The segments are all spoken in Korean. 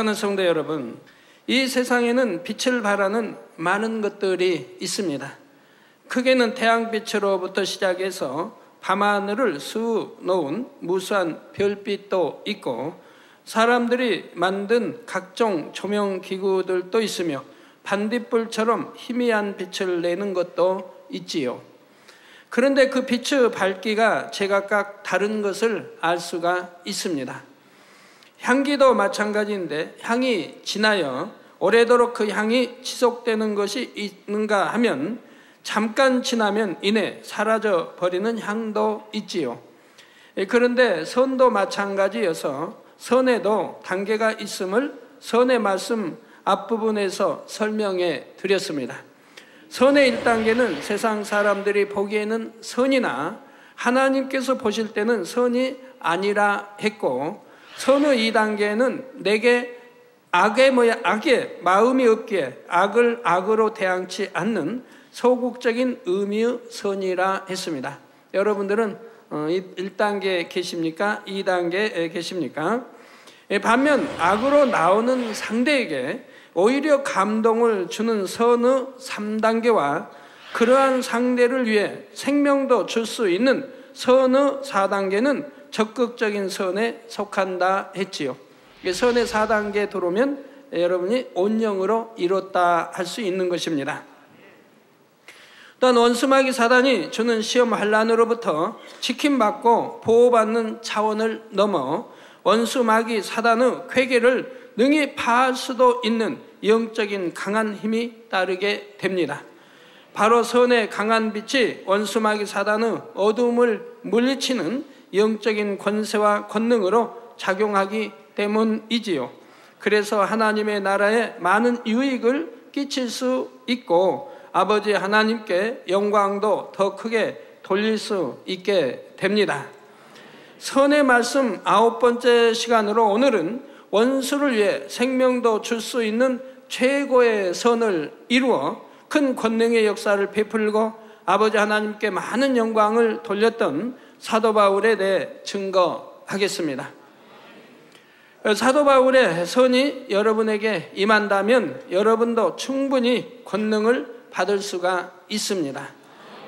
사랑하는 성도 여러분, 이 세상에는 빛을 발하는 많은 것들이 있습니다. 크게는 태양빛으로부터 시작해서 밤하늘을 수놓은 무수한 별빛도 있고, 사람들이 만든 각종 조명기구들도 있으며 반딧불처럼 희미한 빛을 내는 것도 있지요. 그런데 그 빛의 밝기가 제각각 다른 것을 알 수가 있습니다. 향기도 마찬가지인데, 향이 진하여 오래도록 그 향이 지속되는 것이 있는가 하면 잠깐 지나면 이내 사라져 버리는 향도 있지요. 그런데 선도 마찬가지여서 선에도 단계가 있음을 선의 말씀 앞부분에서 설명해 드렸습니다. 선의 1단계는 세상 사람들이 보기에는 선이나 하나님께서 보실 때는 선이 아니라 했고, 선의 2단계는 내게 악에 마음이 없기에 악을 악으로 대항치 않는 소극적인 의미의 선이라 했습니다. 여러분들은 1단계에 계십니까? 2단계에 계십니까? 반면 악으로 나오는 상대에게 오히려 감동을 주는 선의 3단계와 그러한 상대를 위해 생명도 줄 수 있는 선의 4단계는 적극적인 선에 속한다 했지요. 선의 4단계에 들어오면 여러분이 온영으로 이뤘다 할 수 있는 것입니다. 또한 원수마귀 사단이 주는 시험 환난으로부터 지킴받고 보호받는 차원을 넘어 원수마귀 사단의 쾌계를 능히 파할 수도 있는 영적인 강한 힘이 따르게 됩니다. 바로 선의 강한 빛이 원수마귀 사단의 어두움을 물리치는 영적인 권세와 권능으로 작용하기 때문이지요. 그래서 하나님의 나라에 많은 유익을 끼칠 수 있고 아버지 하나님께 영광도 더 크게 돌릴 수 있게 됩니다. 선의 말씀 9번째 시간으로 오늘은 원수를 위해 생명도 줄 수 있는 최고의 선을 이루어 큰 권능의 역사를 베풀고 아버지 하나님께 많은 영광을 돌렸던 사도 바울에 대해 증거하겠습니다. 사도 바울의 선이 여러분에게 임한다면 여러분도 충분히 권능을 받을 수가 있습니다.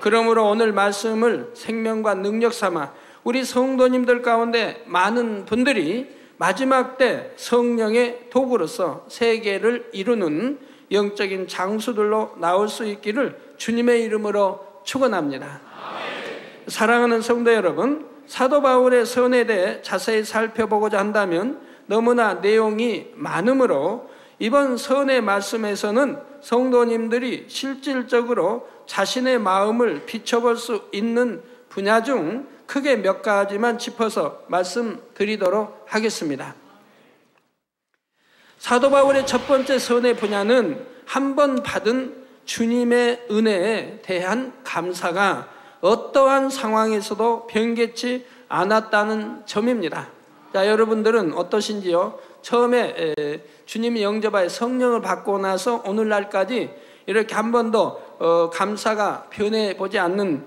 그러므로 오늘 말씀을 생명과 능력 삼아 우리 성도님들 가운데 많은 분들이 마지막 때 성령의 도구로서 세계를 이루는 영적인 장수들로 나올 수 있기를 주님의 이름으로 축원합니다. 사랑하는 성도 여러분, 사도 바울의 선에 대해 자세히 살펴보고자 한다면 너무나 내용이 많으므로 이번 선의 말씀에서는 성도님들이 실질적으로 자신의 마음을 비춰볼 수 있는 분야 중 크게 몇 가지만 짚어서 말씀드리도록 하겠습니다. 사도 바울의 첫 번째 선의 분야는 한 번 받은 주님의 은혜에 대한 감사가 어떠한 상황에서도 변개치 않았다는 점입니다. 자, 여러분들은 어떠신지요? 처음에 주님이 영접하여 성령을 받고 나서 오늘날까지 이렇게 한 번도 감사가 변해보지 않는,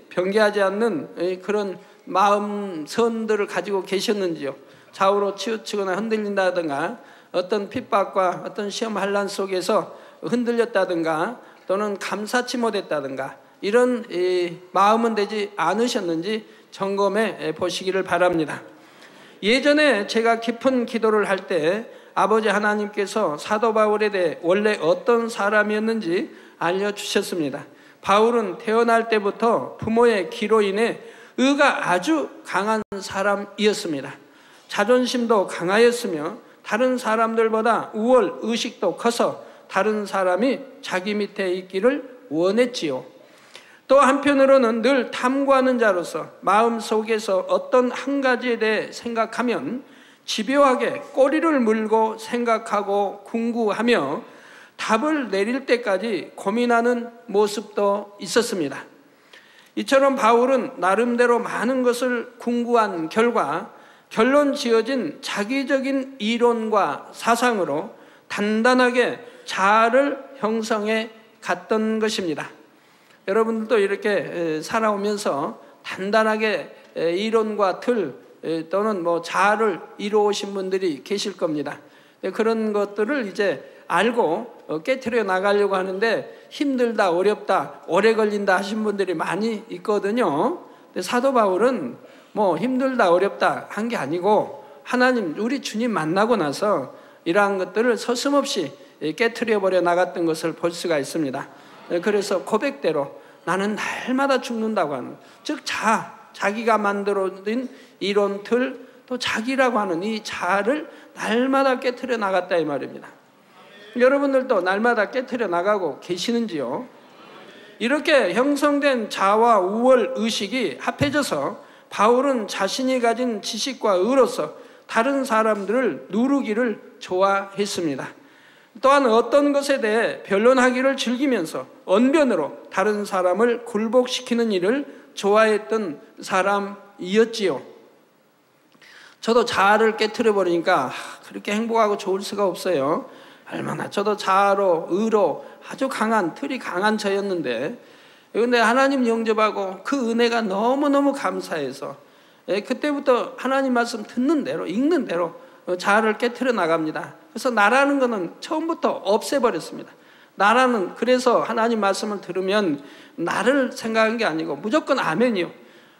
변개하지 않는 그런 마음 선들을 가지고 계셨는지요? 좌우로 치우치거나 흔들린다든가 어떤 핍박과 어떤 시험 환난 속에서 흔들렸다든가 또는 감사치 못했다든가 이런 마음은 되지 않으셨는지 점검해 보시기를 바랍니다. 예전에 제가 깊은 기도를 할 때 아버지 하나님께서 사도 바울에 대해 원래 어떤 사람이었는지 알려주셨습니다. 바울은 태어날 때부터 부모의 기로 인해 의가 아주 강한 사람이었습니다. 자존심도 강하였으며 다른 사람들보다 우월 의식도 커서 다른 사람이 자기 밑에 있기를 원했지요. 또 한편으로는 늘 탐구하는 자로서 마음속에서 어떤 한 가지에 대해 생각하면 집요하게 꼬리를 물고 생각하고 궁구하며 답을 내릴 때까지 고민하는 모습도 있었습니다. 이처럼 바울은 나름대로 많은 것을 궁구한 결과 결론 지어진 자기적인 이론과 사상으로 단단하게 자아를 형성해 갔던 것입니다. 여러분들도 이렇게 살아오면서 단단하게 이론과 틀 또는 자아를 이루어오신 분들이 계실 겁니다. 그런 것들을 이제 알고 깨트려 나가려고 하는데 힘들다, 어렵다, 오래 걸린다 하신 분들이 많이 있거든요. 근데 사도 바울은 뭐 힘들다, 어렵다 한 게 아니고 하나님, 우리 주님 만나고 나서 이러한 것들을 서슴없이 깨트려 버려 나갔던 것을 볼 수가 있습니다. 그래서 고백대로 나는 날마다 죽는다고 하는, 즉 자기가 만들어진 이론틀, 또 자기라고 하는 이 자아를 날마다 깨트려 나갔다 이 말입니다. 여러분들도 날마다 깨트려 나가고 계시는지요? 이렇게 형성된 자아와 우월 의식이 합해져서 바울은 자신이 가진 지식과 의로서 다른 사람들을 누르기를 좋아했습니다. 또한 어떤 것에 대해 변론하기를 즐기면서 언변으로 다른 사람을 굴복시키는 일을 좋아했던 사람이었지요. 저도 자아를 깨트려 버리니까 그렇게 행복하고 좋을 수가 없어요. 얼마나 저도 자아로, 의로 아주 강한, 틀이 강한 저였는데, 그런데 하나님 영접하고 그 은혜가 너무너무 감사해서 그때부터 하나님 말씀 듣는 대로, 읽는 대로 자아를 깨트려 나갑니다. 그래서 나라는 것은 처음부터 없애버렸습니다. 나라는, 그래서 하나님 말씀을 들으면 나를 생각한 게 아니고 무조건 아멘이요.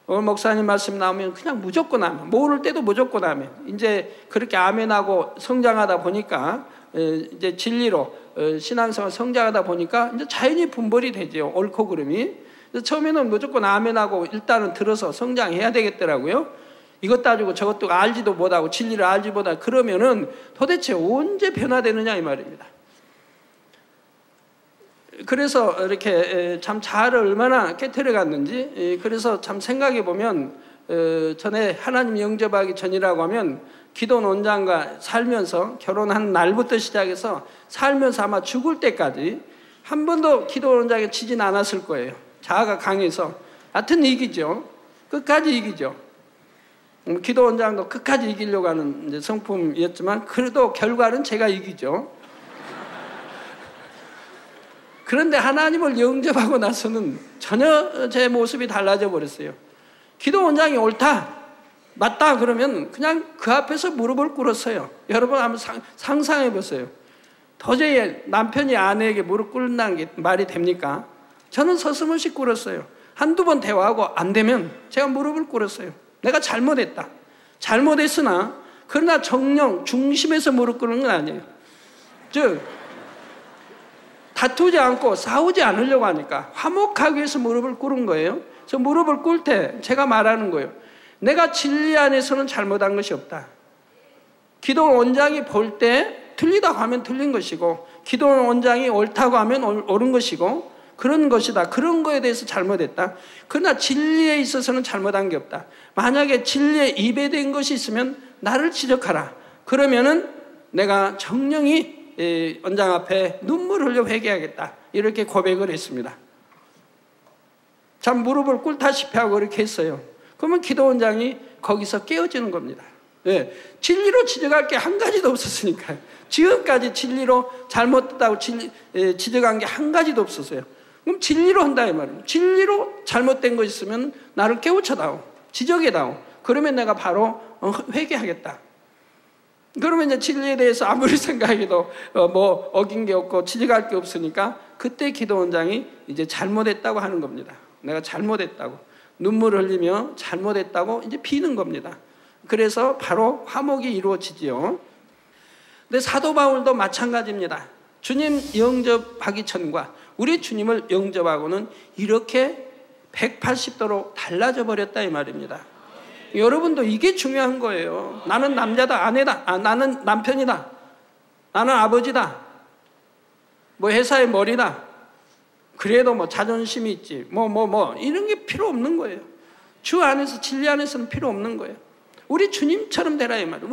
오늘 목사님 말씀 나오면 그냥 무조건 아멘, 모를 때도 무조건 아멘. 이제 그렇게 아멘하고 성장하다 보니까 이제 진리로 신앙생활 성장하다 보니까 이제 자연히 분별이 되죠. 옳고 그름이. 처음에는 무조건 아멘하고 일단은 들어서 성장해야 되겠더라고요. 이것 따지고 저것도 알지도 못하고 진리를 알지 못하고 그러면은 도대체 언제 변화되느냐 이 말입니다. 그래서 이렇게 참 자아를 얼마나 깨트려 갔는지, 그래서 참 생각해 보면 전에 하나님 영접하기 전이라고 하면 기돈 원장과 살면서 결혼한 날부터 시작해서 살면서 아마 죽을 때까지 한 번도 기돈 원장에 치진 않았을 거예요. 자아가 강해서. 하여튼 이기죠. 끝까지 이기죠. 기도 원장도 끝까지 이기려고 하는 이제 성품이었지만 그래도 결과는 제가 이기죠. 그런데 하나님을 영접하고 나서는 전혀 제 모습이 달라져 버렸어요. 기도 원장이 옳다, 맞다 그러면 그냥 그 앞에서 무릎을 꿇었어요. 여러분 한번 상상해 보세요. 도저히 남편이 아내에게 무릎 꿇는다는 게 말이 됩니까? 저는 서슴없이 꿇었어요. 한두 번 대화하고 안 되면 제가 무릎을 꿇었어요. 내가 잘못했다. 잘못했으나 그러나 정령 중심에서 무릎 꿇는 건 아니에요. 즉 다투지 않고 싸우지 않으려고 하니까 화목하기 위해서 무릎을 꿇은 거예요. 그래서 무릎을 꿇을 때 제가 말하는 거예요. 내가 진리 안에서는 잘못한 것이 없다. 기도 원장이 볼 때 틀리다고 하면 틀린 것이고 기도 원장이 옳다고 하면 옳은 것이고 그런 것이다. 그런 거에 대해서 잘못했다. 그러나 진리에 있어서는 잘못한 게 없다. 만약에 진리에 이배된 것이 있으면 나를 지적하라. 그러면은 내가 정령이 원장 앞에 눈물을 흘려 회개하겠다. 이렇게 고백을 했습니다. 참 무릎을 꿇다시피 하고 이렇게 했어요. 그러면 기도 원장이 거기서 깨어지는 겁니다. 네. 진리로 지적할 게 한 가지도 없었으니까요. 지금까지 진리로 잘못됐다고 지적한 게 한 가지도 없었어요. 그럼 진리로 한다 이 말이에요. 진리로 잘못된 거 있으면 나를 깨우쳐다오, 지적해다오. 그러면 내가 바로 회개하겠다. 그러면 이제 진리에 대해서 아무리 생각해도 뭐 어긴 게 없고 지적할 게 없으니까 그때 기도 원장이 이제 잘못했다고 하는 겁니다. 내가 잘못했다고 눈물을 흘리며 잘못했다고 이제 비는 겁니다. 그래서 바로 화목이 이루어지지요. 근데 사도 바울도 마찬가지입니다. 주님 영접하기 전과 우리 주님을 영접하고는 이렇게 180도로 달라져 버렸다 이 말입니다. 여러분도 이게 중요한 거예요. 나는 남자다, 아내다, 나는 남편이다, 나는 아버지다, 뭐 회사의 머리다, 그래도 뭐 자존심이 있지, 이런 게 필요 없는 거예요. 주 안에서, 진리 안에서는 필요 없는 거예요. 우리 주님처럼 되라 이 말이에요.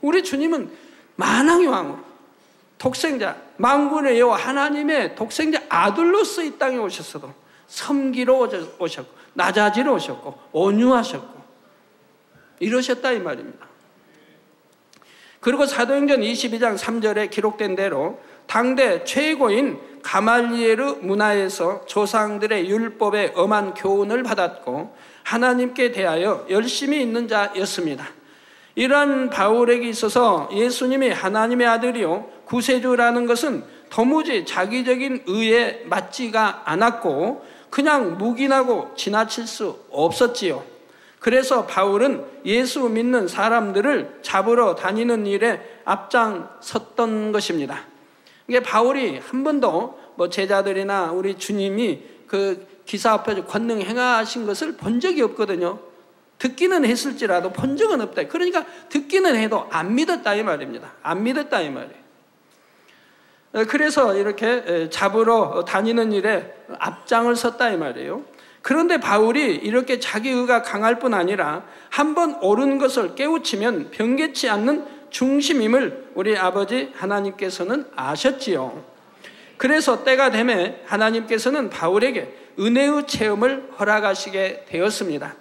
우리 주님은 만왕의 왕으로 독생자, 만군의 여호와 하나님의 독생자 아들로서 이 땅에 오셨어도 섬기러 오셨고 낮아지러 오셨고 온유하셨고 이러셨다 이 말입니다. 그리고 사도행전 22장 3절에 기록된 대로 당대 최고인 가말리에르 문화에서 조상들의 율법에 엄한 교훈을 받았고 하나님께 대하여 열심히 있는 자였습니다. 이러한 바울에게 있어서 예수님이 하나님의 아들이요 구세주라는 것은 도무지 자기적인 의에 맞지가 않았고 그냥 묵인하고 지나칠 수 없었지요. 그래서 바울은 예수 믿는 사람들을 잡으러 다니는 일에 앞장섰던 것입니다. 이게 바울이 한 번도 제자들이나 우리 주님이 그 기사 앞에서 권능 행하신 것을 본 적이 없거든요. 듣기는 했을지라도 본 적은 없다. 그러니까 듣기는 해도 안 믿었다 이 말입니다. 안 믿었다 이 말이에요. 그래서 이렇게 잡으러 다니는 일에 앞장을 섰다 이 말이에요. 그런데 바울이 이렇게 자기 의가 강할 뿐 아니라 한번 옳은 것을 깨우치면 변개치 않는 중심임을 우리 아버지 하나님께서는 아셨지요. 그래서 때가 되매 하나님께서는 바울에게 은혜의 체험을 허락하시게 되었습니다.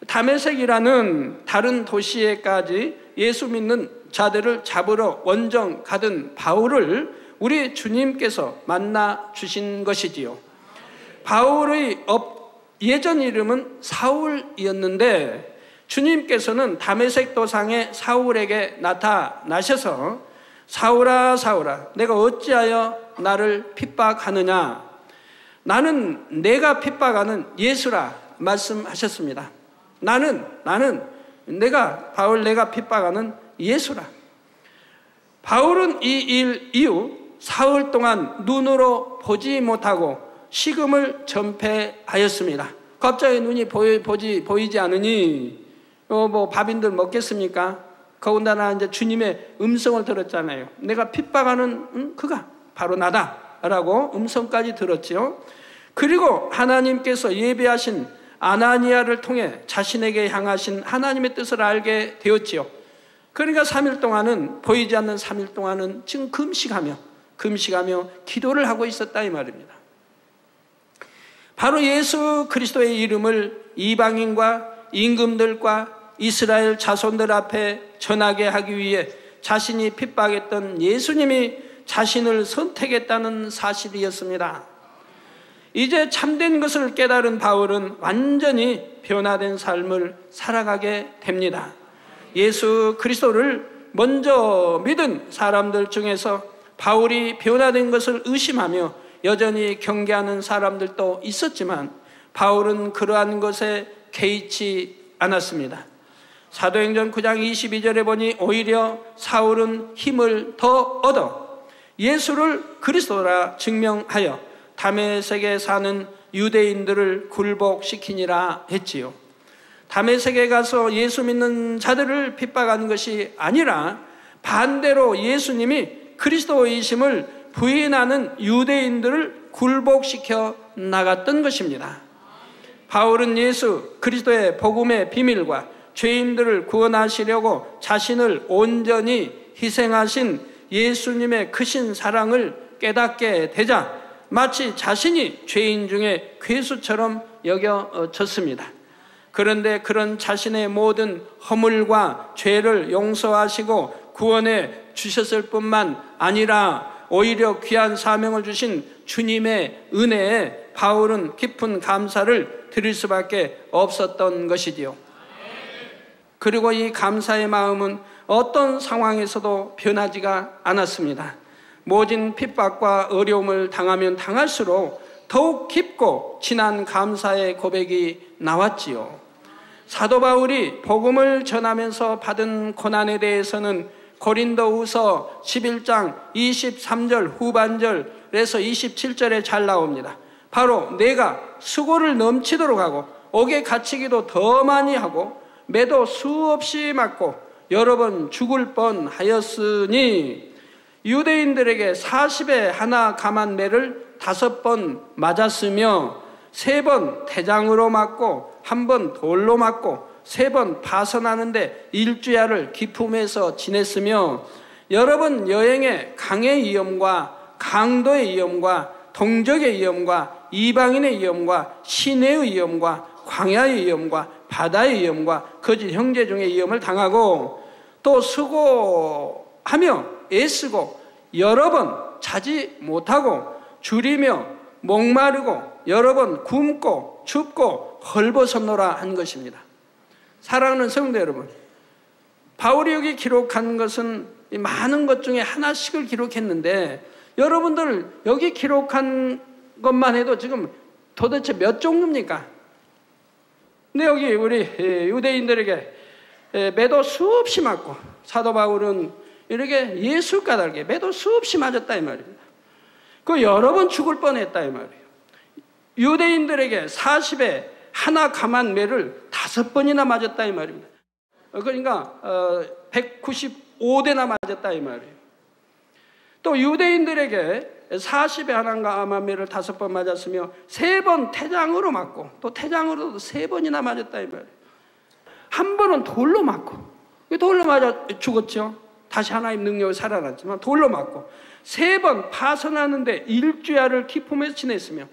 다메섹이라는 다른 도시에까지 예수 믿는 자들을 잡으러 원정 가던 바울을 우리 주님께서 만나 주신 것이지요. 바울의 예전 이름은 사울이었는데 주님께서는 다메섹 도상의 사울에게 나타나셔서 사울아 사울아 내가 어찌하여 나를 핍박하느냐, 나는 내가 핍박하는 예수라 말씀하셨습니다. 나는 내가 핍박하는 예수라. 바울은 이 일 이후 사흘 동안 눈으로 보지 못하고 식음을 전폐하였습니다. 갑자기 눈이 보이지 않으니 밥인들 먹겠습니까? 더군다나 이제 주님의 음성을 들었잖아요. 내가 핍박하는 그가 바로 나다라고 음성까지 들었지요. 그리고 하나님께서 예비하신 아나니아를 통해 자신에게 향하신 하나님의 뜻을 알게 되었지요. 그러니까 3일 동안은 보이지 않는 3일 동안은 지금 금식하며 기도를 하고 있었다 이 말입니다. 바로 예수 그리스도의 이름을 이방인과 임금들과 이스라엘 자손들 앞에 전하게 하기 위해 자신이 핍박했던 예수님이 자신을 선택했다는 사실이었습니다. 이제 참된 것을 깨달은 바울은 완전히 변화된 삶을 살아가게 됩니다. 예수 그리스도를 먼저 믿은 사람들 중에서 바울이 변화된 것을 의심하며 여전히 경계하는 사람들도 있었지만 바울은 그러한 것에 개의치 않았습니다. 사도행전 9장 22절에 보니 오히려 사울은 힘을 더 얻어 예수를 그리스도라 증명하여 다메섹에 사는 유대인들을 굴복시키니라 했지요. 다메섹에 가서 예수 믿는 자들을 핍박하는 것이 아니라 반대로 예수님이 그리스도이심을 부인하는 유대인들을 굴복시켜 나갔던 것입니다. 바울은 예수 그리스도의 복음의 비밀과 죄인들을 구원하시려고 자신을 온전히 희생하신 예수님의 크신 사랑을 깨닫게 되자 마치 자신이 죄인 중에 괴수처럼 여겨졌습니다. 그런데 그런 자신의 모든 허물과 죄를 용서하시고 구원해 주셨을 뿐만 아니라 오히려 귀한 사명을 주신 주님의 은혜에 바울은 깊은 감사를 드릴 수밖에 없었던 것이지요. 그리고 이 감사의 마음은 어떤 상황에서도 변하지가 않았습니다. 모진 핍박과 어려움을 당하면 당할수록 더욱 깊고 진한 감사의 고백이 나왔지요. 사도 바울이 복음을 전하면서 받은 고난에 대해서는 고린도후서 11장 23절 후반절에서 27절에 잘 나옵니다. 바로 내가 수고를 넘치도록 하고 옥에 갇히기도 더 많이 하고 매도 수없이 맞고 여러 번 죽을 뻔하였으니 유대인들에게 40에 하나 감한 매를 5번 맞았으며 3번 대장으로 맞고 1번 돌로 맞고 3번 파선하는데 일주야를 기품해서 지냈으며 여러 번 여행에 강의 위험과 강도의 위험과 동족의 위험과 이방인의 위험과 시내의 위험과 광야의 위험과 바다의 위험과 거짓 형제 중의 위험을 당하고 또 수고하며 애쓰고 여러 번 자지 못하고 줄이며 목마르고 여러 번 굶고 춥고 헐벗었노라 한 것입니다. 사랑하는 성도 여러분, 바울이 여기 기록한 것은 많은 것 중에 하나씩을 기록했는데, 여러분들 여기 기록한 것만 해도 지금 도대체 몇 종류입니까? 근데 여기 우리 유대인들에게 매도 수없이 맞고, 사도 바울은 이렇게 예수 까닭에 매도 수없이 맞았다 이 말입니다. 그 여러 번 죽을 뻔했다 이 말이에요. 유대인들에게 40에 하나 감한 매를 5번이나 맞았다 이 말입니다. 그러니까 195대나 맞았다 이 말이에요. 또 유대인들에게 40에 하나 감한 매를 5번 맞았으며 3번 태장으로 맞고, 또 태장으로도 3번이나 맞았다 이 말이에요. 한 번은 돌로 맞고, 돌로 맞아 죽었죠. 다시 하나님 능력을 살아났지만 돌로 맞고, 3번 파선하는데 일주야를 기품에서 지냈으며,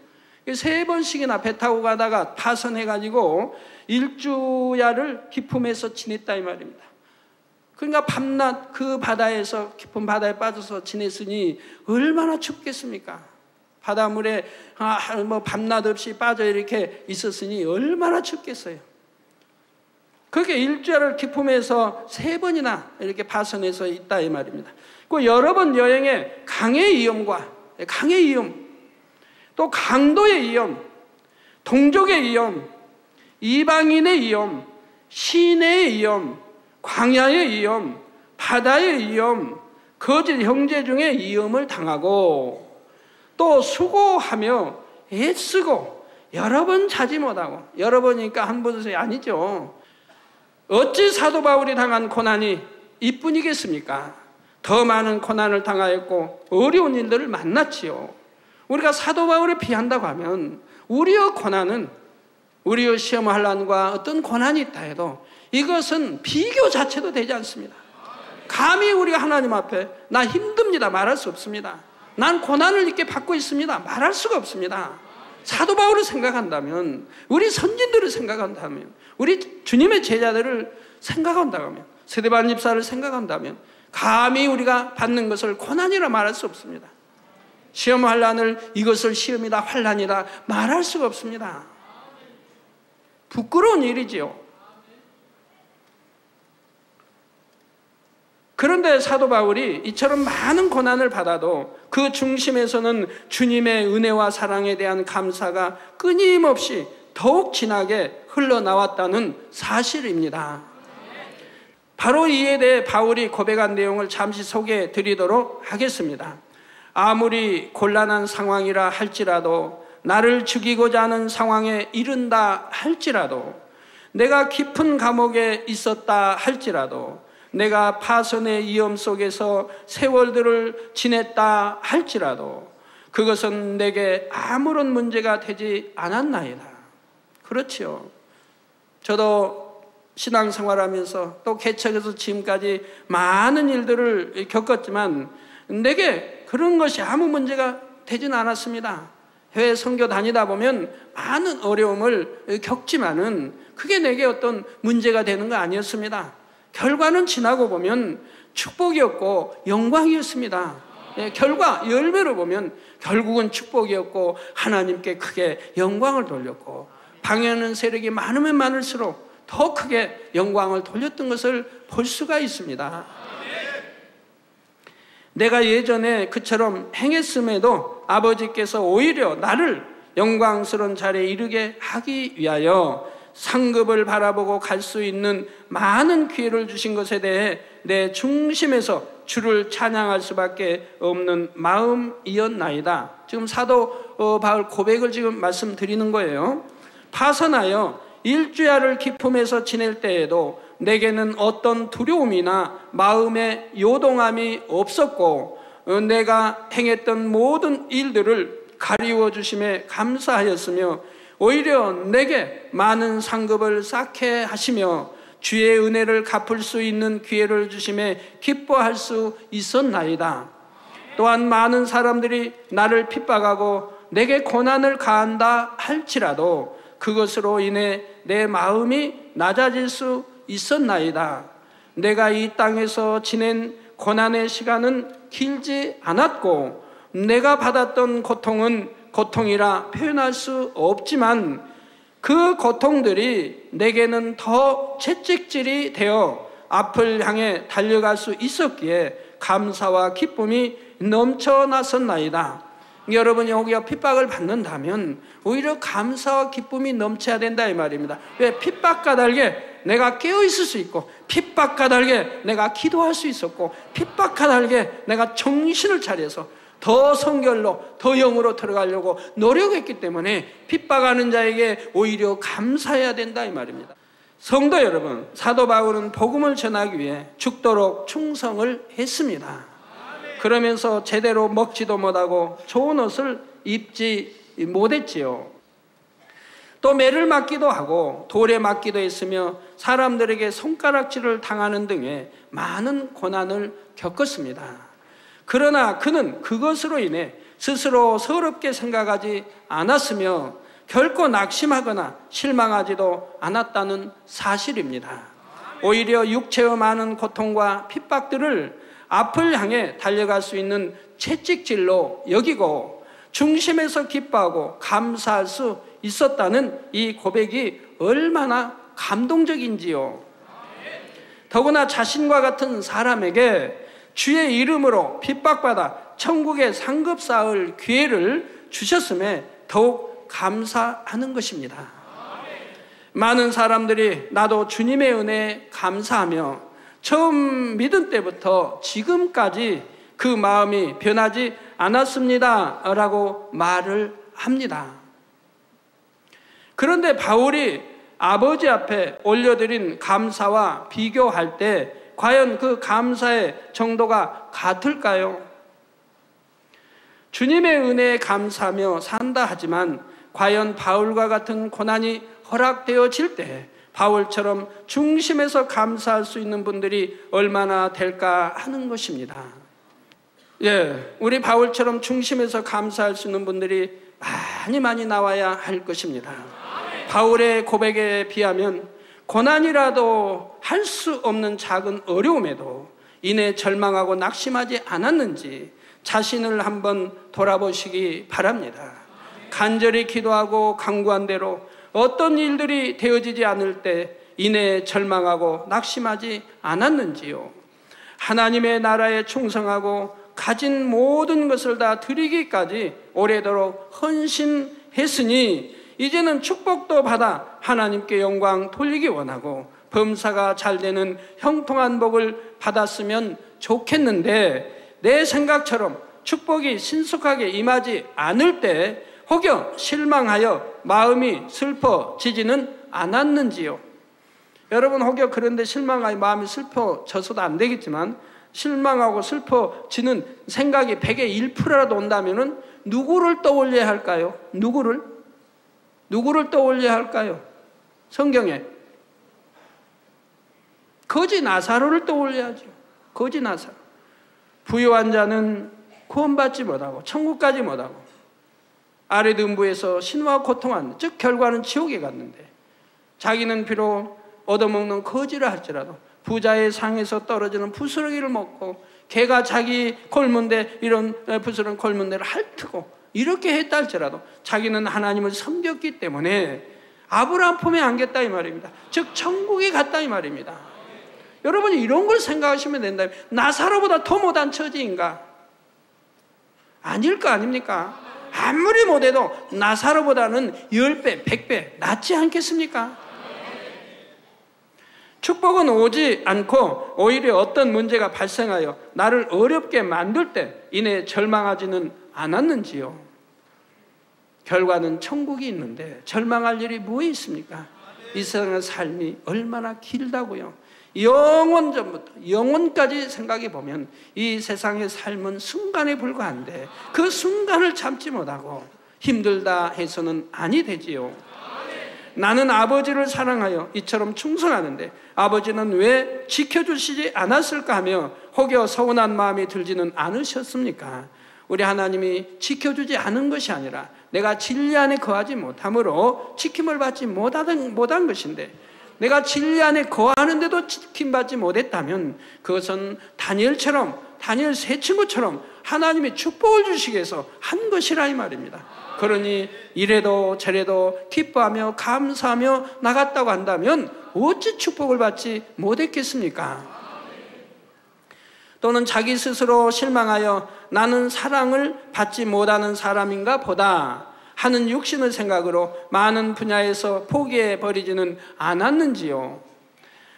3번씩이나 배 타고 가다가 파선해가지고 일주야를 기품에서 지냈다 이 말입니다. 그러니까 밤낮 그 바다에서, 깊은 바다에 빠져서 지냈으니 얼마나 춥겠습니까? 바닷물에 밤낮 없이 빠져 이렇게 있었으니 얼마나 춥겠어요. 그렇게 일주야를 기품에서 3번이나 이렇게 파선해서 있다 이 말입니다. 그 여러 번 여행에 강의 위험과, 강의 위험, 또 강도의 위험, 동족의 위험, 이방인의 위험, 시내의 위험, 광야의 위험, 바다의 위험, 거짓 형제 중에 위험을 당하고, 또 수고하며 애쓰고 여러 번 자지 못하고, 여러 번이니까 한 번이 아니죠. 어찌 사도 바울이 당한 고난이 이뿐이겠습니까? 더 많은 고난을 당하였고 어려운 일들을 만났지요. 우리가 사도 바울에 비한다고 하면 우리의 고난은, 우리의 시험 환난과 어떤 고난이 있다 해도 이것은 비교 자체도 되지 않습니다. 감히 우리가 하나님 앞에 나 힘듭니다 말할 수 없습니다. 난 고난을 이렇게 받고 있습니다 말할 수가 없습니다. 사도 바울을 생각한다면, 우리 선진들을 생각한다면, 우리 주님의 제자들을 생각한다면, 스데반 집사를 생각한다면 감히 우리가 받는 것을 고난이라 말할 수 없습니다. 시험 환난을 이것을 시험이다 환난이다 말할 수가 없습니다. 부끄러운 일이지요. 그런데 사도 바울이 이처럼 많은 고난을 받아도 그 중심에서는 주님의 은혜와 사랑에 대한 감사가 끊임없이 더욱 진하게 흘러나왔다는 사실입니다. 바로 이에 대해 바울이 고백한 내용을 잠시 소개해 드리도록 하겠습니다. 아무리 곤란한 상황이라 할지라도, 나를 죽이고자 하는 상황에 이른다 할지라도, 내가 깊은 감옥에 있었다 할지라도, 내가 파선의 위험 속에서 세월들을 지냈다 할지라도 그것은 내게 아무런 문제가 되지 않았나이다. 그렇지요. 저도 신앙생활하면서 또 개척에서 지금까지 많은 일들을 겪었지만 내게 그런 것이 아무 문제가 되진 않았습니다. 해외 선교 다니다 보면 많은 어려움을 겪지만은 그게 내게 어떤 문제가 되는 거 아니었습니다. 결과는 지나고 보면 축복이었고 영광이었습니다. 결과, 열매로 보면 결국은 축복이었고 하나님께 크게 영광을 돌렸고, 방해하는 세력이 많으면 많을수록 더 크게 영광을 돌렸던 것을 볼 수가 있습니다. 내가 예전에 그처럼 행했음에도 아버지께서 오히려 나를 영광스러운 자리에 이르게 하기 위하여 상급을 바라보고 갈 수 있는 많은 기회를 주신 것에 대해 내 중심에서 주를 찬양할 수밖에 없는 마음이었나이다. 지금 사도 바울 고백을 지금 말씀드리는 거예요. 파선하여 일주야를 기품에서 지낼 때에도 내게는 어떤 두려움이나 마음의 요동함이 없었고, 내가 행했던 모든 일들을 가리워 주심에 감사하였으며 오히려 내게 많은 상급을 쌓게 하시며 주의 은혜를 갚을 수 있는 기회를 주심에 기뻐할 수 있었나이다. 또한 많은 사람들이 나를 핍박하고 내게 고난을 가한다 할지라도 그것으로 인해 내 마음이 낮아질 수 있었나이다. 내가 이 땅에서 지낸 고난의 시간은 길지 않았고 내가 받았던 고통은 고통이라 표현할 수 없지만 그 고통들이 내게는 더 채찍질이 되어 앞을 향해 달려갈 수 있었기에 감사와 기쁨이 넘쳐났었나이다. 여러분이 혹여 핍박을 받는다면 오히려 감사와 기쁨이 넘쳐야 된다 이 말입니다. 왜? 핍박 까닭에 내가 깨어있을 수 있고, 핍박 까닭에 내가 기도할 수 있었고, 핍박 까닭에 내가 정신을 차려서 더 성결로, 더 영으로 들어가려고 노력했기 때문에 핍박하는 자에게 오히려 감사해야 된다 이 말입니다. 성도 여러분, 사도 바울은 복음을 전하기 위해 죽도록 충성을 했습니다. 그러면서 제대로 먹지도 못하고 좋은 옷을 입지 못했지요. 또 매를 맞기도 하고 돌에 맞기도 했으며 사람들에게 손가락질을 당하는 등의 많은 고난을 겪었습니다. 그러나 그는 그것으로 인해 스스로 서럽게 생각하지 않았으며 결코 낙심하거나 실망하지도 않았다는 사실입니다. 오히려 육체의 많은 고통과 핍박들을 앞을 향해 달려갈 수 있는 채찍질로 여기고 중심에서 기뻐하고 감사할 수 있었다는 이 고백이 얼마나 감동적인지요. 더구나 자신과 같은 사람에게 주의 이름으로 핍박받아 천국에 상급 쌓을 기회를 주셨음에 더욱 감사하는 것입니다. 많은 사람들이 나도 주님의 은혜에 감사하며 처음 믿은 때부터 지금까지 그 마음이 변하지 않았습니다 라고 말을 합니다. 그런데 바울이 아버지 앞에 올려드린 감사와 비교할 때 과연 그 감사의 정도가 같을까요? 주님의 은혜에 감사하며 산다 하지만 과연 바울과 같은 고난이 허락되어질 때 바울처럼 중심에서 감사할 수 있는 분들이 얼마나 될까 하는 것입니다. 우리 바울처럼 중심에서 감사할 수 있는 분들이 많이 나와야 할 것입니다. 바울의 고백에 비하면 고난이라도 할 수 없는 작은 어려움에도 이내 절망하고 낙심하지 않았는지 자신을 한번 돌아보시기 바랍니다. 간절히 기도하고 간구한 대로 어떤 일들이 되어지지 않을 때 이내 절망하고 낙심하지 않았는지요. 하나님의 나라에 충성하고 가진 모든 것을 다 드리기까지 오래도록 헌신했으니 이제는 축복도 받아 하나님께 영광 돌리기 원하고 범사가 잘 되는 형통한 복을 받았으면 좋겠는데 내 생각처럼 축복이 신속하게 임하지 않을 때 혹여 실망하여 마음이 슬퍼지지는 않았는지요. 여러분 혹여 그런데 실망하여 마음이 슬퍼져서도 안 되겠지만 실망하고 슬퍼지는 생각이 100의 1%라도 온다면 누구를 떠올려야 할까요? 누구를 떠올려야 할까요? 성경에 거지 나사로를 떠올려야죠. 거지 나사로. 부유한 자는 구원받지 못하고 천국까지 못하고 아래등부에서 신화와 고통한, 즉 결과는 지옥에 갔는데 자기는 비록 얻어먹는 거지를 할지라도 부자의 상에서 떨어지는 부스러기를 먹고 개가 자기 골문대 이런 부스러운 골문대를 핥고 이렇게 했다 할지라도 자기는 하나님을 섬겼기 때문에 아브라함 품에 안겼다 이 말입니다. 즉 천국에 갔다 이 말입니다. 여러분이 이런 걸 생각하시면 된다면 나사로보다 더 못한 처지인가? 아닐 거 아닙니까? 아무리 못해도 나사로보다는 10배, 100배 낫지 않겠습니까? 축복은 오지 않고 오히려 어떤 문제가 발생하여 나를 어렵게 만들 때 이내 절망하지는 않았는지요. 결과는 천국이 있는데 절망할 일이 뭐에 있습니까? 이 세상의 삶이 얼마나 길다고요. 영원 전부터 영원까지 생각해 보면 이 세상의 삶은 순간에 불과한데 그 순간을 참지 못하고 힘들다 해서는 아니 되지요. 나는 아버지를 사랑하여 이처럼 충성하는데 아버지는 왜 지켜주시지 않았을까 하며 혹여 서운한 마음이 들지는 않으셨습니까? 우리 하나님이 지켜주지 않은 것이 아니라 내가 진리 안에 거하지 못함으로 지킴을 받지 못한 것인데 내가 진리 안에 거하는데도 지킴받지 못했다면 그것은 다니엘 세 친구처럼 하나님이 축복을 주시기 위해서 한 것이라 이 말입니다. 그러니 이래도 저래도 기뻐하며 감사하며 나갔다고 한다면 어찌 축복을 받지 못했겠습니까? 또는 자기 스스로 실망하여 나는 사랑을 받지 못하는 사람인가 보다 하는 육신의 생각으로 많은 분야에서 포기해버리지는 않았는지요?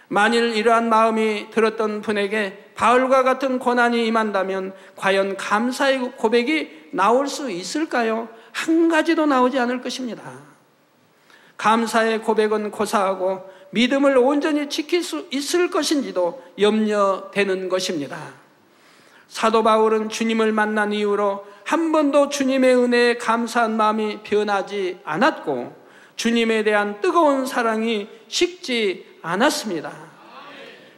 만일 이러한 마음이 들었던 분에게 바울과 같은 고난이 임한다면 과연 감사의 고백이 나올 수 있을까요? 한 가지도 나오지 않을 것입니다. 감사의 고백은 고사하고 믿음을 온전히 지킬 수 있을 것인지도 염려되는 것입니다. 사도 바울은 주님을 만난 이후로 한 번도 주님의 은혜에 감사한 마음이 변하지 않았고 주님에 대한 뜨거운 사랑이 식지 않았습니다.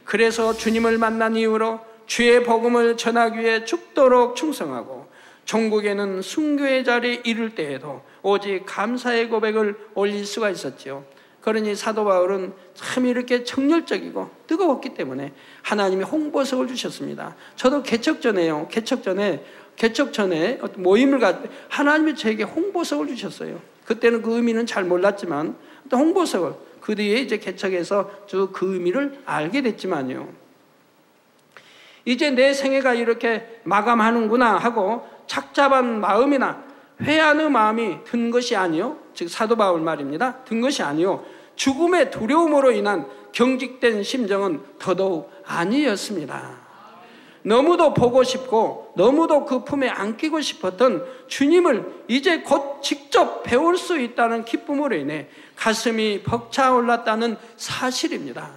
그래서 주님을 만난 이후로 주의 복음을 전하기 위해 죽도록 충성하고 종국에는 순교의 자리에 이를 때에도 오직 감사의 고백을 올릴 수가 있었지요. 그러니 사도 바울은 참 이렇게 정열적이고 뜨거웠기 때문에 하나님이 홍보석을 주셨습니다. 저도 개척 전에 어떤 모임을 갈 때 하나님이 저에게 홍보석을 주셨어요. 그때는 그 의미는 잘 몰랐지만 또 홍보석을 그 뒤에 이제 개척해서 쭉 그 의미를 알게 됐지만요. 이제 내 생애가 이렇게 마감하는구나 하고 착잡한 마음이나 회한의 마음이 든 것이 아니요, 즉 사도 바울 말입니다. 든 것이 아니요, 죽음의 두려움으로 인한 경직된 심정은 더더욱 아니었습니다. 너무도 보고 싶고 너무도 그 품에 안기고 싶었던 주님을 이제 곧 직접 배울 수 있다는 기쁨으로 인해 가슴이 벅차올랐다는 사실입니다.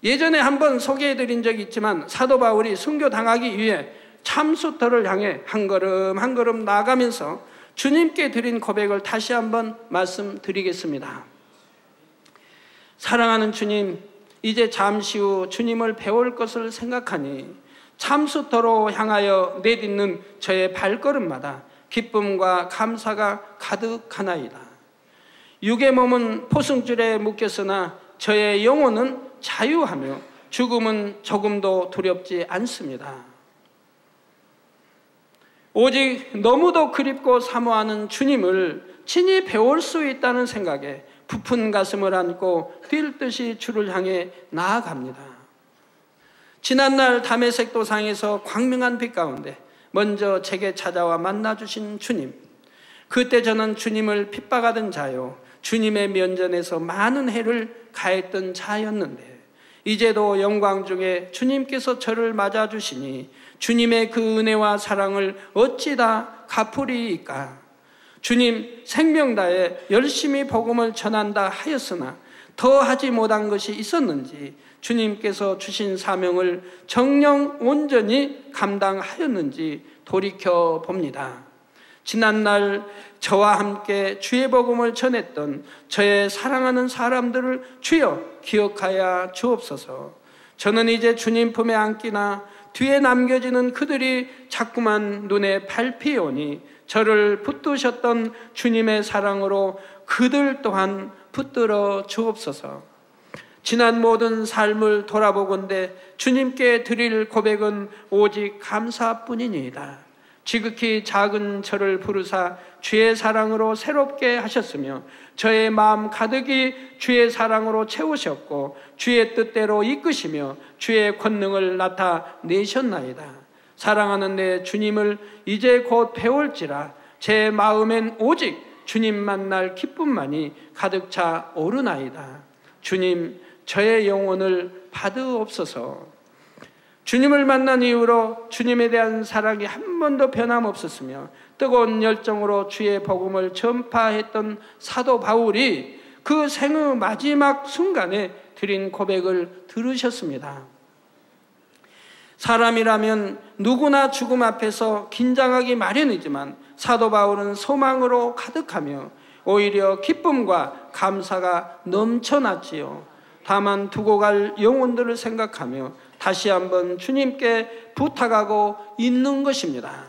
예전에 한번 소개해드린 적이 있지만 사도 바울이 순교당하기 위해 참수터를 향해 한 걸음 한 걸음 나아가면서 주님께 드린 고백을 다시 한번 말씀드리겠습니다. 사랑하는 주님, 이제 잠시 후 주님을 배울 것을 생각하니 참수터로 향하여 내딛는 저의 발걸음마다 기쁨과 감사가 가득하나이다. 육의 몸은 포승줄에 묶였으나 저의 영혼은 자유하며 죽음은 조금도 두렵지 않습니다. 오직 너무도 그립고 사모하는 주님을 친히 배울 수 있다는 생각에 부푼 가슴을 안고 뛸 듯이 주를 향해 나아갑니다. 지난날 다메섹 도상에서 광명한 빛 가운데 먼저 제게 찾아와 만나주신 주님, 그때 저는 주님을 핍박하던 자요, 주님의 면전에서 많은 해를 가했던 자였는데 이제도 영광 중에 주님께서 저를 맞아주시니 주님의 그 은혜와 사랑을 어찌 다 갚으리이까. 주님, 생명 다해 열심히 복음을 전한다 하였으나 더 하지 못한 것이 있었는지, 주님께서 주신 사명을 정녕 온전히 감당하였는지 돌이켜 봅니다. 지난날 저와 함께 주의 복음을 전했던 저의 사랑하는 사람들을 주여 기억하여 주옵소서. 저는 이제 주님 품에 안기나 뒤에 남겨지는 그들이 자꾸만 눈에 밟히오니 저를 붙드셨던 주님의 사랑으로 그들 또한 붙들어 주옵소서. 지난 모든 삶을 돌아보건대 주님께 드릴 고백은 오직 감사뿐이니이다. 지극히 작은 저를 부르사 주의 사랑으로 새롭게 하셨으며 저의 마음 가득이 주의 사랑으로 채우셨고 주의 뜻대로 이끄시며 주의 권능을 나타내셨나이다. 사랑하는 내 주님을 이제 곧 배울지라 제 마음엔 오직 주님 만날 기쁨만이 가득 차 오르나이다. 주님, 저의 영혼을 받으옵소서. 주님을 만난 이후로 주님에 대한 사랑이 한 번도 변함없었으며 뜨거운 열정으로 주의 복음을 전파했던 사도 바울이 그 생의 마지막 순간에 드린 고백을 들으셨습니다. 사람이라면 누구나 죽음 앞에서 긴장하기 마련이지만 사도 바울은 소망으로 가득하며 오히려 기쁨과 감사가 넘쳐났지요. 다만 두고 갈 영혼들을 생각하며 다시 한번 주님께 부탁하고 있는 것입니다.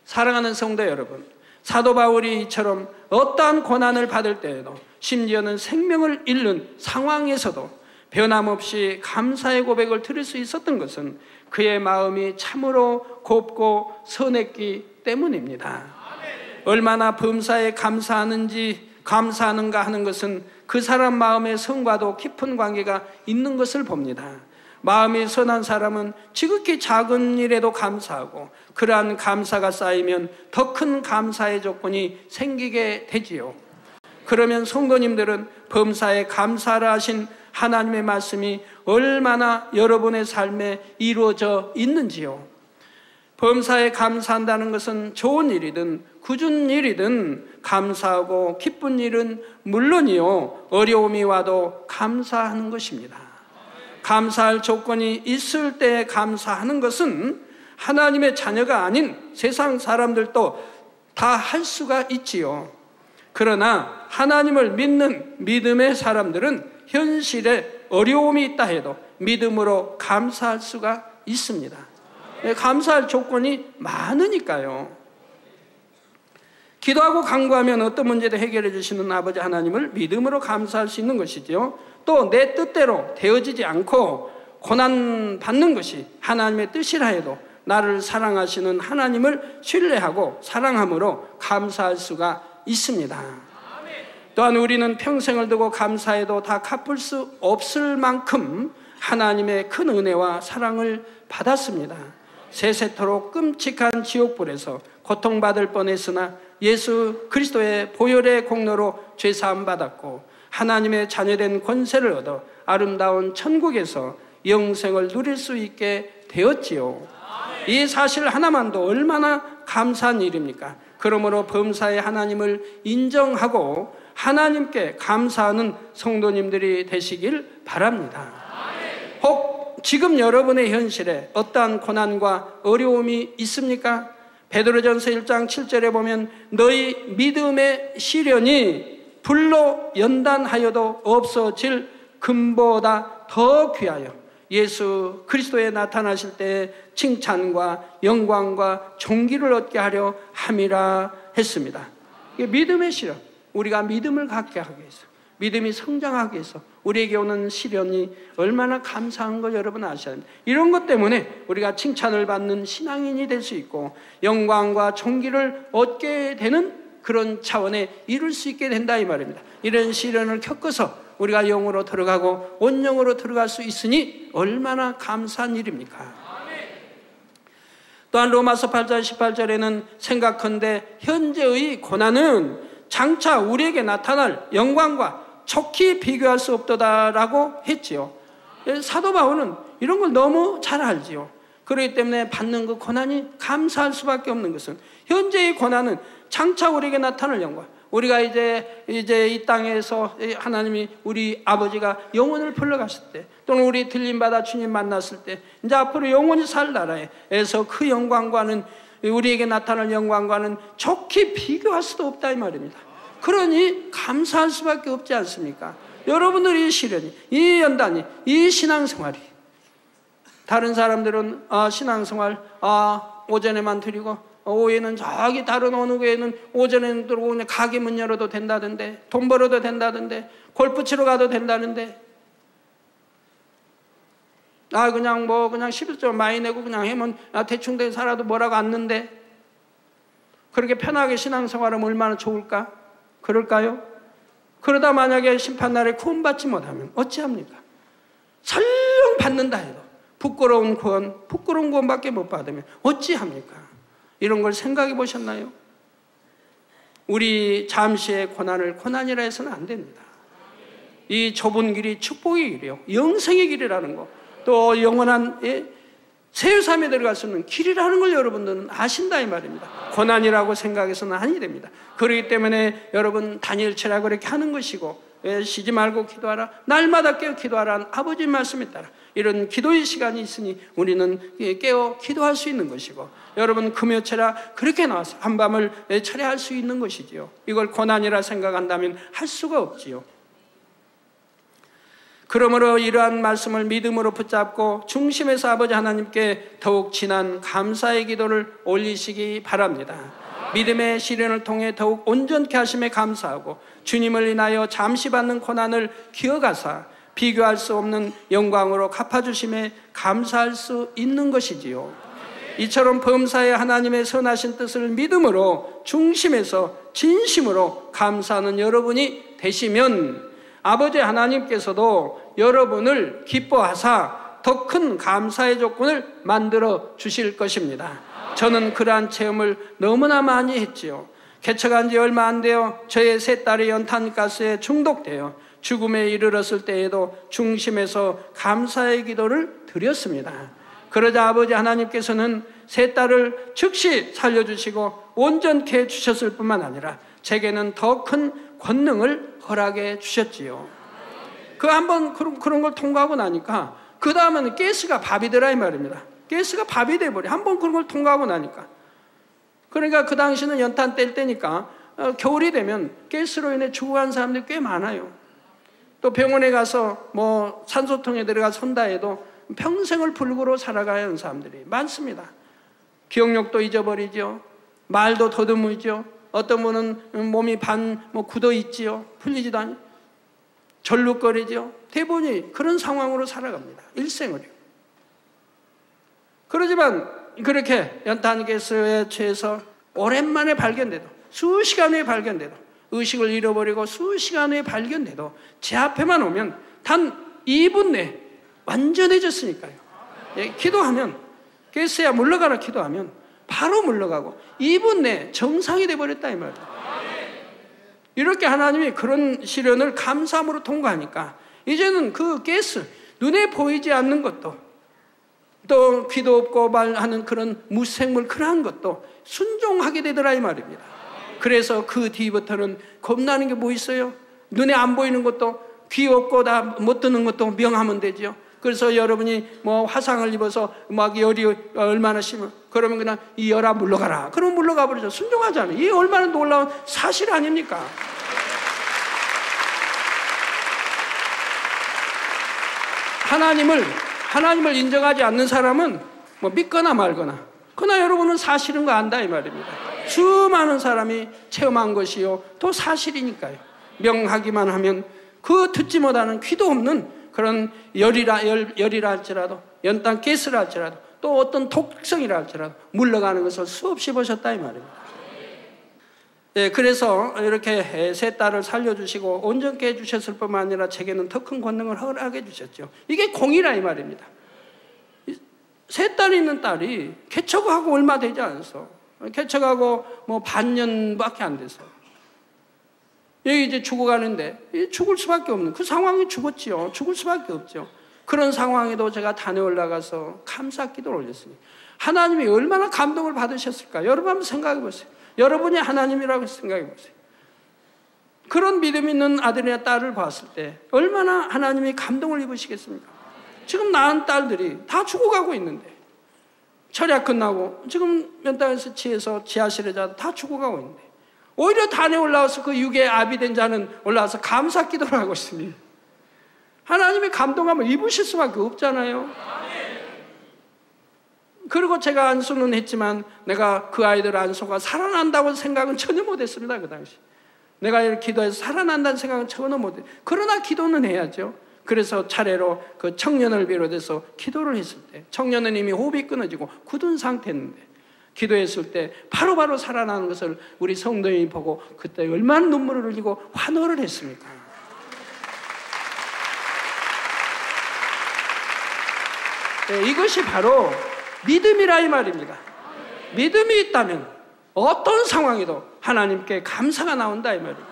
사랑하는 성도 여러분, 사도 바울이 이처럼 어떠한 고난을 받을 때에도 심지어는 생명을 잃는 상황에서도 변함없이 감사의 고백을 들을 수 있었던 것은 그의 마음이 참으로 곱고 선했기 때문입니다. 얼마나 범사에 감사하는가 하는 것은 그 사람 마음의 성과도 깊은 관계가 있는 것을 봅니다. 마음이 선한 사람은 지극히 작은 일에도 감사하고 그러한 감사가 쌓이면 더 큰 감사의 조건이 생기게 되지요. 그러면 성도님들은 범사에 감사를 하신 하나님의 말씀이 얼마나 여러분의 삶에 이루어져 있는지요. 범사에 감사한다는 것은 좋은 일이든 굳은 일이든 감사하고 기쁜 일은 물론이요, 어려움이 와도 감사하는 것입니다. 감사할 조건이 있을 때 감사하는 것은 하나님의 자녀가 아닌 세상 사람들도 다 할 수가 있지요. 그러나 하나님을 믿는 믿음의 사람들은 현실에 어려움이 있다 해도 믿음으로 감사할 수가 있습니다. 감사할 조건이 많으니까요. 기도하고 간구하면 어떤 문제도 해결해 주시는 아버지 하나님을 믿음으로 감사할 수 있는 것이죠. 또 내 뜻대로 되어지지 않고 고난 받는 것이 하나님의 뜻이라 해도 나를 사랑하시는 하나님을 신뢰하고 사랑함으로 감사할 수가 있습니다. 또한 우리는 평생을 두고 감사해도 다 갚을 수 없을 만큼 하나님의 큰 은혜와 사랑을 받았습니다. 세세토록 끔찍한 지옥불에서 고통받을 뻔했으나 예수 그리스도의 보혈의 공로로 죄사함 받았고 하나님의 자녀된 권세를 얻어 아름다운 천국에서 영생을 누릴 수 있게 되었지요. 이 사실 하나만도 얼마나 감사한 일입니까? 그러므로 범사의 하나님을 인정하고 하나님께 감사하는 성도님들이 되시길 바랍니다. 혹 지금 여러분의 현실에 어떠한 고난과 어려움이 있습니까? 베드로전서 1장 7절에 보면 너희 믿음의 시련이 불로 연단하여도 없어질 금보다 더 귀하여 예수 그리스도에 나타나실 때 칭찬과 영광과 존귀를 얻게 하려 함이라 했습니다. 이게 믿음의 시련, 우리가 믿음을 갖게 하기 위해서, 믿음이 성장하기 위해서 우리에게 오는 시련이 얼마나 감사한 걸 여러분 아셔야 합니다. 이런 것 때문에 우리가 칭찬을 받는 신앙인이 될 수 있고 영광과 존귀를 얻게 되는 그런 차원에 이룰 수 있게 된다 이 말입니다. 이런 시련을 겪어서 우리가 영으로 들어가고 온영으로 들어갈 수 있으니 얼마나 감사한 일입니까? 또한 로마서 8장 18절에는 생각컨대 현재의 고난은 장차 우리에게 나타날 영광과 척히 비교할 수 없도다라고 했지요. 사도 바울은 이런 걸 너무 잘 알지요. 그렇기 때문에 받는 그 고난이 감사할 수밖에 없는 것은 현재의 고난은 장차 우리에게 나타날 영광, 우리가 이제 이 땅에서 하나님이 우리 아버지가 영혼을 불러갔을 때 또는 우리 들림받아 주님 만났을 때 이제 앞으로 영원히 살 나라에서 그 영광과는 우리에게 나타날 영광과는 좋게 비교할 수도 없다 이 말입니다. 그러니 감사할 수밖에 없지 않습니까? 여러분들이 이 시련이, 이 연단이, 이 신앙생활이 다른 사람들은 신앙생활 오전에만 드리고 오후에는 저기 다른 어느 교회는 오전에는 들어오고 그냥 가게 문 열어도 된다던데, 돈 벌어도 된다던데, 골프 치러 가도 된다는데, 그냥 11조 많이 내고 그냥 하면 대충 살아도 뭐라고 않는데, 그렇게 편하게 신앙생활하면 얼마나 좋을까? 그럴까요? 그러다 만약에 심판날에 구원받지 못하면 어찌합니까? 설령 받는다 해도 부끄러운 구원밖에 못 받으면 어찌합니까? 이런 걸 생각해 보셨나요? 우리 잠시의 고난을 고난이라 해서는 안 됩니다. 이 좁은 길이 축복의 길이요, 영생의 길이라는 거, 또 영원한 세유삼에 들어갈 수 있는 길이라는 걸 여러분들은 아신다 이 말입니다. 고난이라고 생각해서는 아니 됩니다. 그렇기 때문에 여러분 다니엘처럼 그렇게 하는 것이고, 쉬지 말고 기도하라, 날마다 깨어 기도하라는 아버지 말씀에 따라 이런 기도의 시간이 있으니 우리는 깨어 기도할 수 있는 것이고, 여러분 금요철야 그렇게 나와서 한밤을 철야할 수 있는 것이지요. 이걸 고난이라 생각한다면 할 수가 없지요. 그러므로 이러한 말씀을 믿음으로 붙잡고 중심에서 아버지 하나님께 더욱 진한 감사의 기도를 올리시기 바랍니다. 믿음의 시련을 통해 더욱 온전케 하심에 감사하고 주님을 인하여 잠시 받는 고난을 기억하사 비교할 수 없는 영광으로 갚아주심에 감사할 수 있는 것이지요. 이처럼 범사에 하나님의 선하신 뜻을 믿음으로 중심에서 진심으로 감사하는 여러분이 되시면 아버지 하나님께서도 여러분을 기뻐하사 더 큰 감사의 조건을 만들어 주실 것입니다. 저는 그러한 체험을 너무나 많이 했지요. 개척한 지 얼마 안 되어 저의 세 딸이 연탄가스에 중독되어 죽음에 이르렀을 때에도 중심에서 감사의 기도를 드렸습니다. 그러자 아버지 하나님께서는 세 딸을 즉시 살려주시고 온전케 해주셨을 뿐만 아니라 제게는 더 큰 권능을 허락해 주셨지요. 그 한번 그런 걸 통과하고 나니까 그 다음에는 가스가 밥이 되라 이 말입니다. 가스가 밥이 돼버려. 한번 그런 걸 통과하고 나니까. 그러니까 그 당시는 연탄 뗄 때니까 겨울이 되면 가스로 인해 죽어간 사람들이 꽤 많아요. 또 병원에 가서 뭐 산소통에 들어가 선다 해도 평생을 불구로 살아가야 하는 사람들이 많습니다. 기억력도 잊어버리죠. 말도 더듬이죠. 어떤 분은 몸이 굳어 있지요. 풀리지도 않아요. 절룩거리죠. 대부분이 그런 상황으로 살아갑니다. 일생을요. 그러지만 그렇게 연탄가스에 취해서 오랜만에 발견돼도 수시간 후에 발견돼도 의식을 잃어버리고 수시간 후에 발견돼도 제 앞에만 오면 단 2분 내에 완전해졌으니까요. 예, 기도하면 가스야 물러가라 기도하면 바로 물러가고 2분 내에 정상이 돼버렸다 이 말이에요. 이렇게 하나님이 그런 시련을 감사함으로 통과하니까 이제는 그 가스 눈에 보이지 않는 것도 또 귀도 없고 말하는 그런 무생물 그러한 것도 순종하게 되더라 이 말입니다. 그래서 그 뒤부터는 겁나는 게 뭐 있어요? 눈에 안 보이는 것도 귀 없고 다 못 듣는 것도 명하면 되죠. 그래서 여러분이 뭐 화상을 입어서 막 열이 얼마나 심해 그러면 그냥 이 열아 물러가라. 그럼 물러가 버리죠. 순종하잖아요. 이게 얼마나 놀라운 사실 아닙니까? 하나님을 인정하지 않는 사람은 뭐 믿거나 말거나 그러나 여러분은 사실인 거 안다 이 말입니다. 수많은 사람이 체험한 것이요 또 사실이니까요. 명하기만 하면 그 듣지 못하는 귀도 없는 그런 열이라 할지라도 연탄 가스라 할지라도 또 어떤 독성이라 할지라도 물러가는 것을 수없이 보셨다 이 말입니다. 네, 그래서 이렇게 세 딸을 살려주시고 온전케 해주셨을 뿐만 아니라 제게는 더 큰 권능을 허락해 주셨죠. 이게 공이라 이 말입니다. 세 딸이 있는 딸이 개척하고 얼마 되지 않았어. 개척하고 뭐 반년밖에 안 돼서 여기 이제 죽어가는데 죽을 수밖에 없는 그 상황이 죽었지요. 죽을 수밖에 없죠. 그런 상황에도 제가 단에 올라가서 감사 기도를 올렸습니다. 하나님이 얼마나 감동을 받으셨을까? 여러분 한번 생각해 보세요. 여러분이 하나님이라고 생각해 보세요. 그런 믿음 있는 아들이나 딸을 봤을 때 얼마나 하나님이 감동을 입으시겠습니까? 지금 낳은 딸들이 다 죽어가고 있는데 철약 끝나고 지금 연탄에서 취해서 지하실에 자도 다 죽어가고 있는데 오히려 단에 올라와서 그 육에 아비 된 자는 올라와서 감사 기도를 하고 있습니다. 하나님의 감동함을 입으실 수밖에 없잖아요. 그리고 제가 안수는 했지만 내가 그 아이들 안수가 살아난다고 생각은 전혀 못했습니다. 그 당시 내가 이렇게 기도해서 살아난다는 생각은 전혀 못했어요. 그러나 기도는 해야죠. 그래서 차례로 그 청년을 비롯해서 기도를 했을 때 청년은 이미 호흡이 끊어지고 굳은 상태였는데 기도했을 때 바로바로 살아나는 것을 우리 성도님이 보고 그때 얼마나 눈물을 흘리고 환호를 했습니까? 네, 이것이 바로 믿음이라 이 말입니다. 믿음이 있다면 어떤 상황에도 하나님께 감사가 나온다 이 말입니다.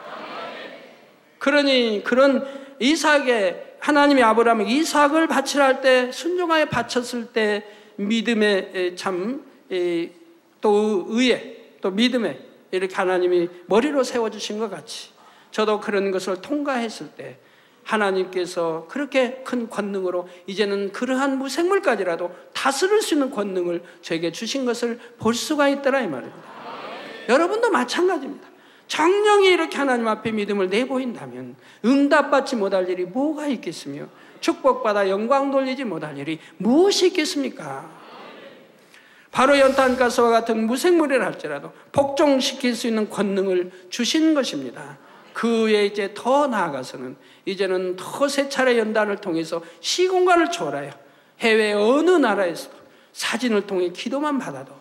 그러니 그런 이삭의 하나님이 아브라함에게 이삭을 바치라 할 때 순종하여 바쳤을 때 믿음에 참 또 의에 또 믿음에 이렇게 하나님이 머리로 세워주신 것 같이 저도 그런 것을 통과했을 때 하나님께서 그렇게 큰 권능으로 이제는 그러한 무생물까지라도 다스릴 수 있는 권능을 저에게 주신 것을 볼 수가 있더라 이 말입니다. 여러분도 마찬가지입니다. 정령이 이렇게 하나님 앞에 믿음을 내보인다면 응답받지 못할 일이 뭐가 있겠으며 축복받아 영광 돌리지 못할 일이 무엇이 있겠습니까? 바로 연탄가스와 같은 무생물이라 할지라도 복종시킬 수 있는 권능을 주신 것입니다. 그 외에 이제 더 나아가서는 이제는 더 세 차례 연단을 통해서 시공간을 초월하여 해외 어느 나라에서도 사진을 통해 기도만 받아도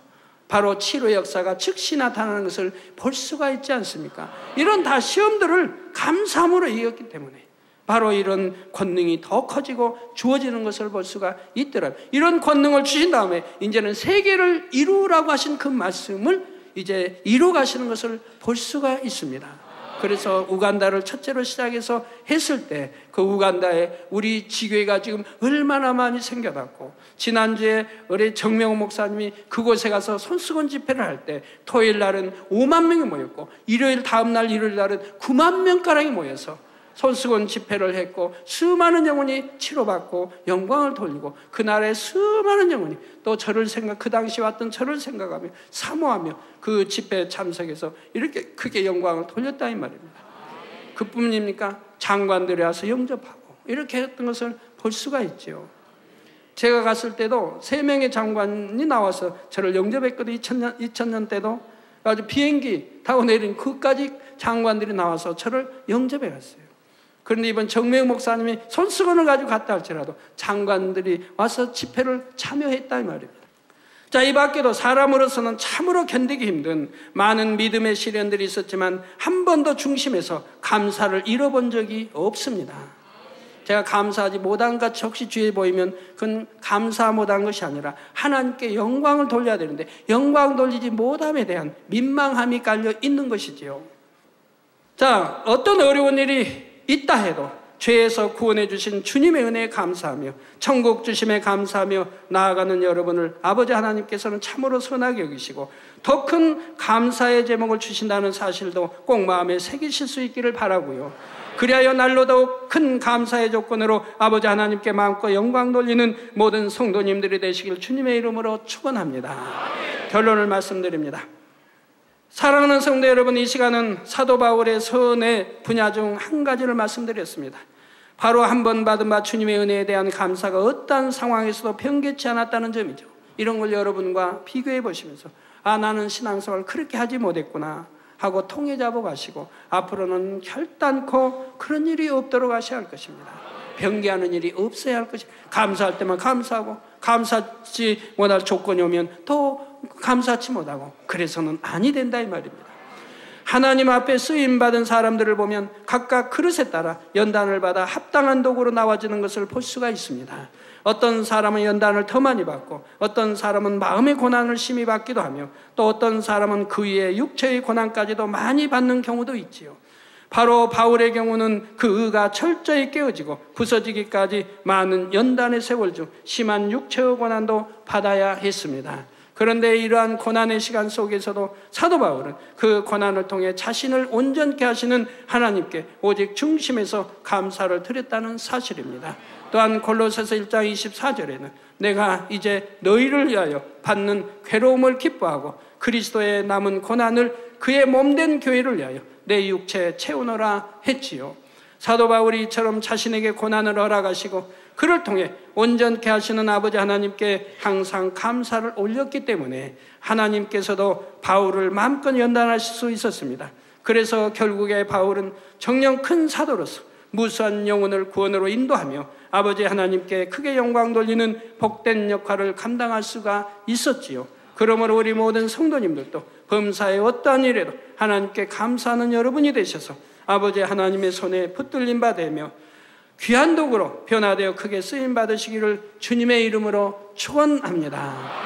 바로 치료의 역사가 즉시 나타나는 것을 볼 수가 있지 않습니까? 이런 다 시험들을 감사함으로 이겼기 때문에 바로 이런 권능이 더 커지고 주어지는 것을 볼 수가 있더라고요. 이런 권능을 주신 다음에 이제는 세계를 이루라고 하신 그 말씀을 이제 이루가시는 것을 볼 수가 있습니다. 그래서 우간다를 첫째로 시작해서 했을 때 그 우간다에 우리 지교회가 지금 얼마나 많이 생겨났고, 지난주에 우리 정명호 목사님이 그곳에 가서 손수건 집회를 할 때 토요일 날은 5만 명이 모였고 일요일 다음 날 일요일 날은 9만 명가량이 모여서 손수건 집회를 했고 수많은 영혼이 치료받고 영광을 돌리고 그날의 수많은 영혼이 또 저를 그 당시 왔던 저를 생각하며 사모하며 그 집회에 참석해서 이렇게 크게 영광을 돌렸다 이 말입니다. 그뿐입니까? 장관들이 와서 영접하고 이렇게 했던 것을 볼 수가 있죠. 제가 갔을 때도 3명의 장관이 나와서 저를 영접했거든요. 2000년 때도 아주 비행기 타고 내린 그까지 장관들이 나와서 저를 영접해 갔어요. 그런데 이번 정명 목사님이 손수건을 가지고 갔다 할지라도 장관들이 와서 집회를 참여했다 이 말입니다. 자, 이 밖에도 사람으로서는 참으로 견디기 힘든 많은 믿음의 시련들이 있었지만 한 번도 중심에서 감사를 잃어본 적이 없습니다. 제가 감사하지 못한 것 혹시 주위에 보이면 그건 감사 못한 것이 아니라 하나님께 영광을 돌려야 되는데 영광 돌리지 못함에 대한 민망함이 깔려 있는 것이지요. 자, 어떤 어려운 일이 있다 해도 죄에서 구원해 주신 주님의 은혜에 감사하며 천국 주심에 감사하며 나아가는 여러분을 아버지 하나님께서는 참으로 선하게 여기시고 더 큰 감사의 제목을 주신다는 사실도 꼭 마음에 새기실 수 있기를 바라고요. 그리하여 날로 더욱 큰 감사의 조건으로 아버지 하나님께 마음껏 영광 돌리는 모든 성도님들이 되시길 주님의 이름으로 축원합니다. 결론을 말씀드립니다. 사랑하는 성도 여러분, 이 시간은 사도 바울의 선의 분야 중 한 가지를 말씀드렸습니다. 바로 한 번 받은 바 주님의 은혜에 대한 감사가 어떠한 상황에서도 변개치 않았다는 점이죠. 이런 걸 여러분과 비교해 보시면서 나는 신앙생활을 그렇게 하지 못했구나 하고 통해 잡아 가시고 앞으로는 결단코 그런 일이 없도록 하셔야 할 것입니다. 변개하는 일이 없어야 할 것입니다. 감사할 때만 감사하고 감사하지 못할 조건이 오면 또 감사치 못하고 그래서는 아니 된다 이 말입니다. 하나님 앞에 쓰임받은 사람들을 보면 각각 그릇에 따라 연단을 받아 합당한 도구로 나와지는 것을 볼 수가 있습니다. 어떤 사람은 연단을 더 많이 받고 어떤 사람은 마음의 고난을 심히 받기도 하며 또 어떤 사람은 그 위에 육체의 고난까지도 많이 받는 경우도 있지요. 바로 바울의 경우는 그 의가 철저히 깨어지고 부서지기까지 많은 연단의 세월 중 심한 육체의 고난도 받아야 했습니다. 그런데 이러한 고난의 시간 속에서도 사도 바울은 그 고난을 통해 자신을 온전케 하시는 하나님께 오직 중심에서 감사를 드렸다는 사실입니다. 또한 골로새서 1장 24절에는 내가 이제 너희를 위하여 받는 괴로움을 기뻐하고 그리스도의 남은 고난을 그의 몸된 교회를 위하여 내 육체에 채우노라 했지요. 사도 바울이 이처럼 자신에게 고난을 허락하시고 그를 통해 온전케 하시는 아버지 하나님께 항상 감사를 올렸기 때문에 하나님께서도 바울을 마음껏 연단하실 수 있었습니다. 그래서 결국에 바울은 정녕 큰 사도로서 무수한 영혼을 구원으로 인도하며 아버지 하나님께 크게 영광 돌리는 복된 역할을 감당할 수가 있었지요. 그러므로 우리 모든 성도님들도 범사에 어떠한 일에도 하나님께 감사하는 여러분이 되셔서 아버지 하나님의 손에 붙들림 받으며 귀한 도구로 변화되어 크게 쓰임 받으시기를 주님의 이름으로 축원합니다.